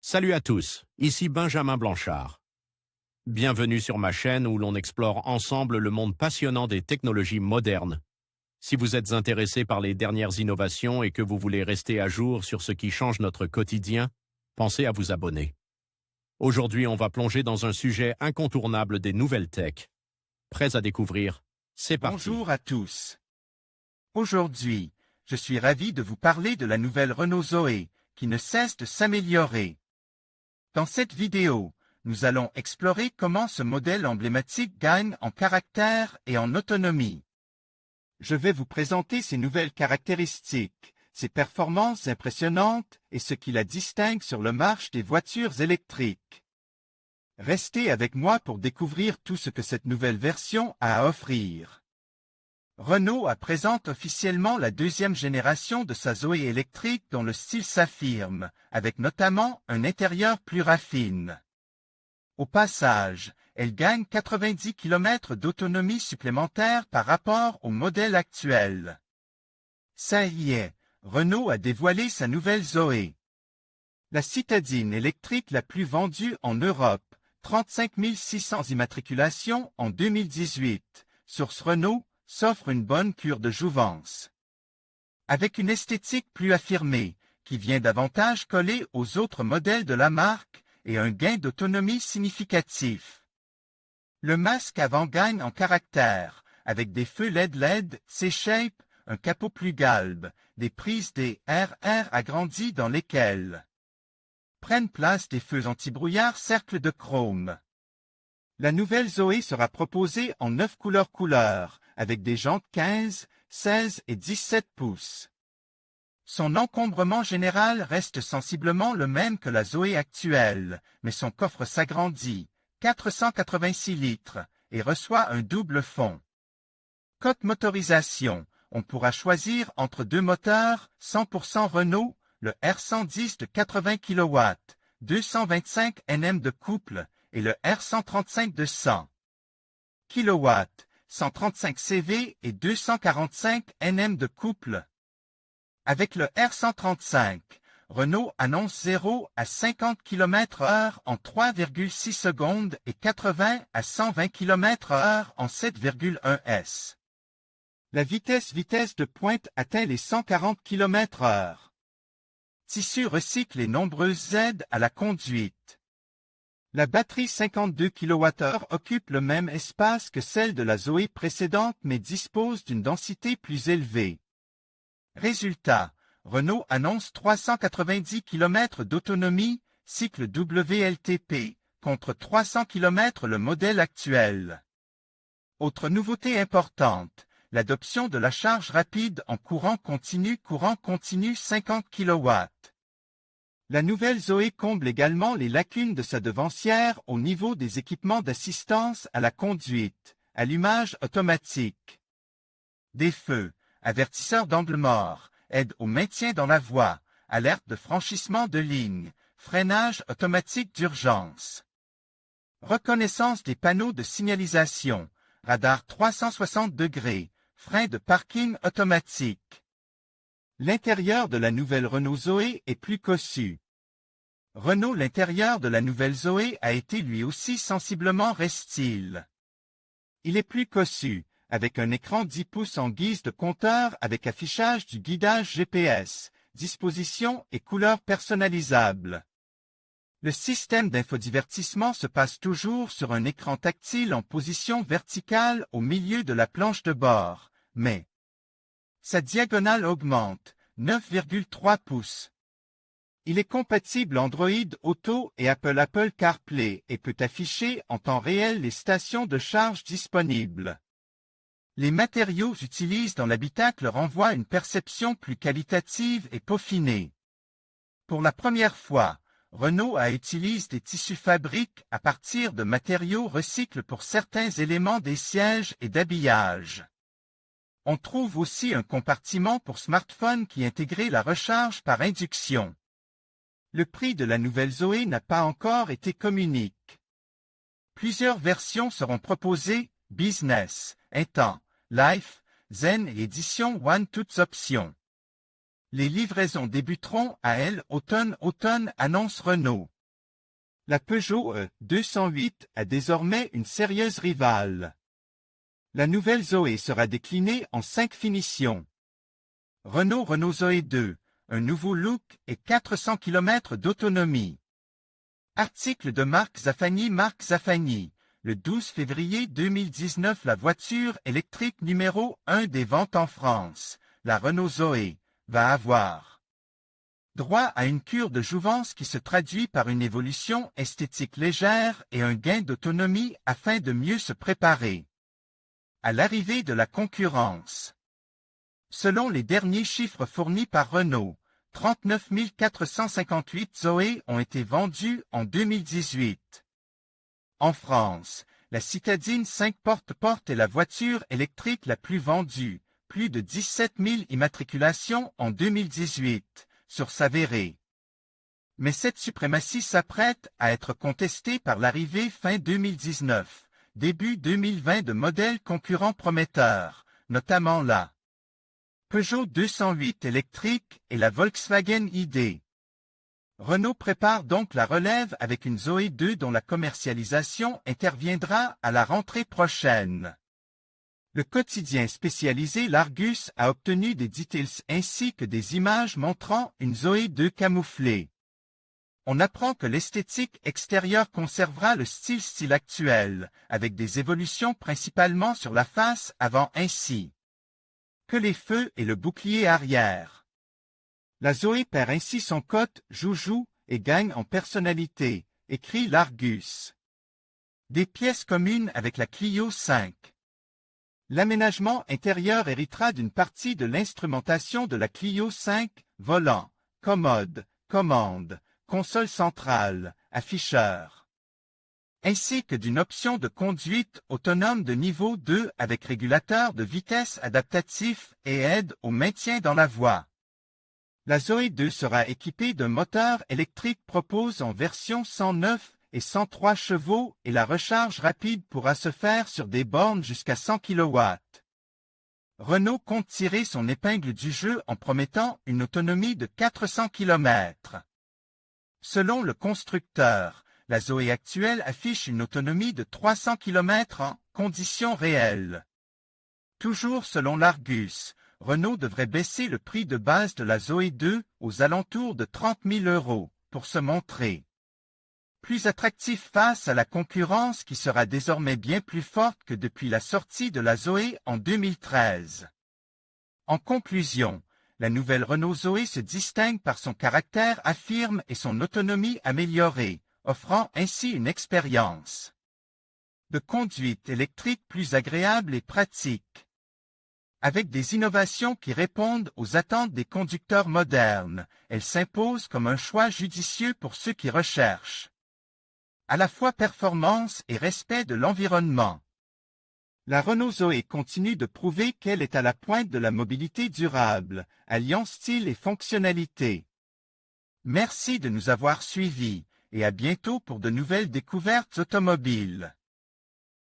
Salut à tous, ici Benjamin Blanchard. Bienvenue sur ma chaîne où l'on explore ensemble le monde passionnant des technologies modernes. Si vous êtes intéressé par les dernières innovations et que vous voulez rester à jour sur ce qui change notre quotidien, pensez à vous abonner. Aujourd'hui, on va plonger dans un sujet incontournable des nouvelles tech. Prêts à découvrir? C'est parti. Bonjour à tous. Aujourd'hui, je suis ravi de vous parler de la nouvelle Renault Zoé, qui ne cesse de s'améliorer. Dans cette vidéo, nous allons explorer comment ce modèle emblématique gagne en caractère et en autonomie. Je vais vous présenter ses nouvelles caractéristiques, ses performances impressionnantes et ce qui la distingue sur le marché des voitures électriques. Restez avec moi pour découvrir tout ce que cette nouvelle version a à offrir. Renault présente officiellement la deuxième génération de sa Zoé électrique dont le style s'affirme, avec notamment un intérieur plus raffiné. Au passage, elle gagne 90 km d'autonomie supplémentaire par rapport au modèle actuel. Ça y est, Renault a dévoilé sa nouvelle Zoé. La citadine électrique la plus vendue en Europe, 35 600 immatriculations en 2018, source Renault, s'offre une bonne cure de jouvence. Avec une esthétique plus affirmée, qui vient davantage coller aux autres modèles de la marque, et un gain d'autonomie significatif. Le masque avant gagne en caractère, avec des feux LED C-shape, un capot plus galbe, des prises des RR agrandies dans lesquelles prennent place des feux anti-brouillard cercles de chrome. La nouvelle Zoé sera proposée en 9 couleurs, avec des jantes 15, 16 et 17 pouces. Son encombrement général reste sensiblement le même que la Zoé actuelle, mais son coffre s'agrandit, 486 litres, et reçoit un double fond. Côté motorisation, on pourra choisir entre deux moteurs 100% Renault, le R110 de 80 kW, 225 Nm de couple, et le R135 de 100 kW, 135 CV et 245 Nm de couple. Avec le R135, Renault annonce 0 à 50 km/h en 3,6 secondes et 80 à 120 km/h en 7,1 s. La vitesse de pointe atteint les 140 km/h. Tissu recycle et nombreuses aides à la conduite. La batterie 52 kWh occupe le même espace que celle de la Zoé précédente mais dispose d'une densité plus élevée. Résultat, Renault annonce 390 km d'autonomie, cycle WLTP, contre 300 km le modèle actuel. Autre nouveauté importante, l'adoption de la charge rapide en courant continu 50 kW. La nouvelle Zoé comble également les lacunes de sa devancière au niveau des équipements d'assistance à la conduite, allumage automatique. Des feux, avertisseurs d'angle mort, aide au maintien dans la voie, alerte de franchissement de ligne, freinage automatique d'urgence. Reconnaissance des panneaux de signalisation, radar 360 degrés, frein de parking automatique. L'intérieur de la nouvelle Renault Zoé est plus cossu. L'intérieur de la nouvelle Zoé a été lui aussi sensiblement restyle. Il est plus cossu, avec un écran 10 pouces en guise de compteur avec affichage du guidage GPS, disposition et couleurs personnalisables. Le système d'infodivertissement se passe toujours sur un écran tactile en position verticale au milieu de la planche de bord, mais sa diagonale augmente, 9,3 pouces. Il est compatible Android Auto et Apple CarPlay et peut afficher en temps réel les stations de charge disponibles. Les matériaux utilisés dans l'habitacle renvoient une perception plus qualitative et peaufinée. Pour la première fois, Renault utilise des tissus fabriques à partir de matériaux recyclés pour certains éléments des sièges et d'habillage. On trouve aussi un compartiment pour smartphone qui intègre la recharge par induction. Le prix de la nouvelle Zoé n'a pas encore été communiqué. Plusieurs versions seront proposées, Business, Instant, Life, Zen et Édition One toutes options. Les livraisons débuteront à automne, annonce Renault. La Peugeot 208 a désormais une sérieuse rivale. La nouvelle Zoé sera déclinée en 5 finitions. Renault Zoé 2, un nouveau look et 400 km d'autonomie. Article de Marc Zaffagni. Le 12 février 2019, la voiture électrique numéro 1 des ventes en France, la Renault Zoé, va avoir droit à une cure de jouvence qui se traduit par une évolution esthétique légère et un gain d'autonomie afin de mieux se préparer à l'arrivée de la concurrence. Selon les derniers chiffres fournis par Renault, 39 458 Zoé ont été vendus en 2018. En France, la citadine 5 porte-porte est la voiture électrique la plus vendue, plus de 17 000 immatriculations en 2018, sur s'avérer. Mais cette suprématie s'apprête à être contestée par l'arrivée fin 2019, début 2020 de modèles concurrents prometteurs, notamment la Peugeot 208 électrique et la Volkswagen ID. Renault prépare donc la relève avec une Zoé 2 dont la commercialisation interviendra à la rentrée prochaine. Le quotidien spécialisé L'Argus a obtenu des details ainsi que des images montrant une Zoé 2 camouflée. On apprend que l'esthétique extérieure conservera le style actuel, avec des évolutions principalement sur la face avant ainsi que les feux et le bouclier arrière. La Zoé perd ainsi son cote joujou et gagne en personnalité, écrit L'Argus. Des pièces communes avec la Clio 5. L'aménagement intérieur héritera d'une partie de l'instrumentation de la Clio 5, volant, commode, commande, console centrale, afficheur, ainsi que d'une option de conduite autonome de niveau 2 avec régulateur de vitesse adaptatif et aide au maintien dans la voie. La Zoé 2 sera équipée d'un moteur électrique propose en version 109 et 103 chevaux et la recharge rapide pourra se faire sur des bornes jusqu'à 100 kW. Renault compte tirer son épingle du jeu en promettant une autonomie de 400 km. Selon le constructeur, la Zoé actuelle affiche une autonomie de 300 km en conditions réelles. Toujours selon l'Argus, Renault devrait baisser le prix de base de la Zoé 2 aux alentours de 30 000 € pour se montrer plus attractif face à la concurrence qui sera désormais bien plus forte que depuis la sortie de la Zoé en 2013. En conclusion, la nouvelle Renault Zoé se distingue par son caractère affirme et son autonomie améliorée, offrant ainsi une expérience de conduite électrique plus agréable et pratique. Avec des innovations qui répondent aux attentes des conducteurs modernes, elle s'impose comme un choix judicieux pour ceux qui recherchent à la fois performance et respect de l'environnement. La Renault Zoé continue de prouver qu'elle est à la pointe de la mobilité durable, alliant style et fonctionnalité. Merci de nous avoir suivis, et à bientôt pour de nouvelles découvertes automobiles.